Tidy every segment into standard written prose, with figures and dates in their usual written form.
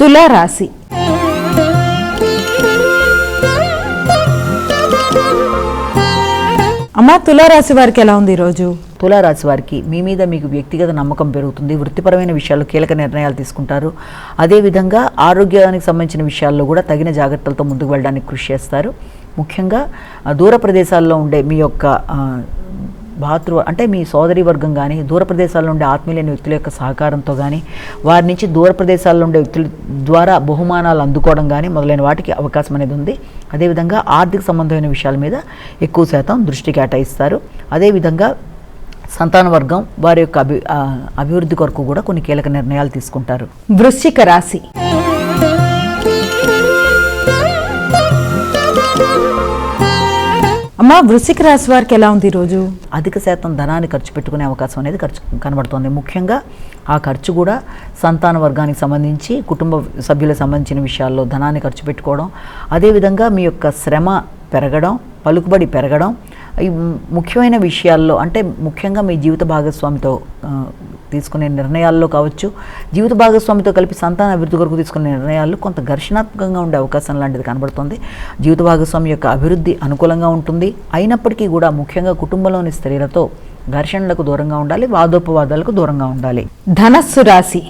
తులా రాశి. అమ్మ, తులారాశి వారికి ఎలా ఉంది ఈరోజు? తులారాశి వారికి మీ మీద మీకు వ్యక్తిగత నమ్మకం పెరుగుతుంది. వృత్తిపరమైన విషయాల్లో కీలక నిర్ణయాలు తీసుకుంటారు. అదేవిధంగా ఆరోగ్యానికి సంబంధించిన విషయాల్లో కూడా తగిన జాగ్రత్తలతో ముందుకు వెళ్ళడానికి కృషి చేస్తారు. ముఖ్యంగా దూర ప్రదేశాల్లో ఉండే మీ యొక్క అంటే మీ సోదరి వర్గం కానీ, దూర ప్రదేశాల్లో ఉండే ఆత్మీయులైన వ్యక్తుల యొక్క సహకారంతో కానీ, వారి నుంచి దూర ప్రదేశాల్లో ఉండే వ్యక్తుల ద్వారా బహుమానాలు అందుకోవడం కానీ మొదలైన వాటికి అవకాశం అనేది ఉంది. అదేవిధంగా ఆర్థిక సంబంధమైన విషయాల మీద ఎక్కువ శాతం దృష్టి కేటాయిస్తారు. అదేవిధంగా సంతాన వర్గం వారి యొక్క అభివృద్ధి కొరకు కూడా కొన్ని కీలక నిర్ణయాలు తీసుకుంటారు. వృశ్చిక రాశి. అమ్మ, వృశ్చిక రాశి వారికి ఎలా ఉంది ఈరోజు? అధిక శాతం ధనాన్ని ఖర్చు పెట్టుకునే అవకాశం అనేది కనబడుతోంది. ముఖ్యంగా ఆ ఖర్చు కూడా సంతాన వర్గానికి సంబంధించి, కుటుంబ సభ్యులకు సంబంధించిన విషయాల్లో ధనాన్ని ఖర్చు పెట్టుకోవడం, అదేవిధంగా మీ యొక్క శ్రమ పెరగడం, పలుకుబడి పెరగడం, ఈ ముఖ్యమైన విషయాల్లో అంటే ముఖ్యంగా మీ జీవిత భాగస్వామితో తీసుకునే నిర్ణయాల్లో కావచ్చు, జీవిత భాగస్వామితో కలిపి సంతాన అభివృద్ధి కొరకు తీసుకునే నిర్ణయాల్లో కొంత ఘర్షణాత్మకంగా ఉండే అవకాశం లాంటిది కనబడుతుంది. జీవిత భాగస్వామి యొక్క అభివృద్ధి అనుకూలంగా ఉంటుంది. అయినప్పటికీ కూడా ముఖ్యంగా కుటుంబంలోని స్త్రీలతో ఘర్షణలకు దూరంగా ఉండాలి, వాదోపవాదాలకు దూరంగా ఉండాలి. ధనస్సు రాశి.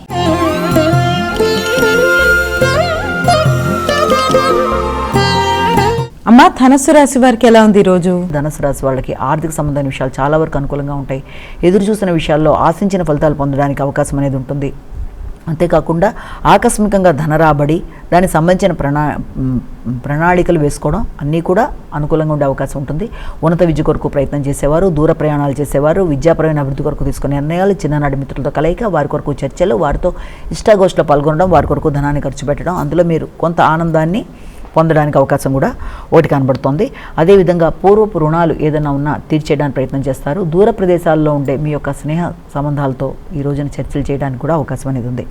అమ్మ, ధనస్సు రాశి వారికి ఎలా ఉంది ఈరోజు? ధనుసు రాశి వాళ్ళకి ఆర్థిక సంబంధమైన విషయాలు చాలా వరకు అనుకూలంగా ఉంటాయి. ఎదురు చూసిన విషయాల్లో ఆశించిన ఫలితాలు పొందడానికి అవకాశం అనేది ఉంటుంది. అంతేకాకుండా ఆకస్మికంగా ధన రాబడి, దానికి సంబంధించిన ప్రణాళికలు వేసుకోవడం అన్నీ కూడా అనుకూలంగా ఉండే అవకాశం ఉంటుంది. ఉన్నత విద్య కొరకు ప్రయత్నం చేసేవారు, దూర ప్రయాణాలు చేసేవారు, విద్యాపరమైన అభివృద్ధి కొరకు తీసుకునే నిర్ణయాలు, చిన్ననాటి మిత్రులతో కలయిక, వారి కొరకు చర్చలు, వారితో ఇష్టాగోష్ఠిలో పాల్గొనడం, వారి కొరకు ధనాన్ని ఖర్చు పెట్టడం, అందులో మీరు కొంత ఆనందాన్ని పొందడానికి అవకాశం కూడా ఒకటి కనబడుతోంది. అదేవిధంగా పూర్వపు రుణాలు ఏదైనా ఉన్నా తీర్చేయడానికి ప్రయత్నం చేస్తారు. దూర ప్రదేశాల్లో ఉండే మీ యొక్క స్నేహ సంబంధాలతో ఈ రోజున చర్చలు చేయడానికి కూడా అవకాశం అనేది ఉంది.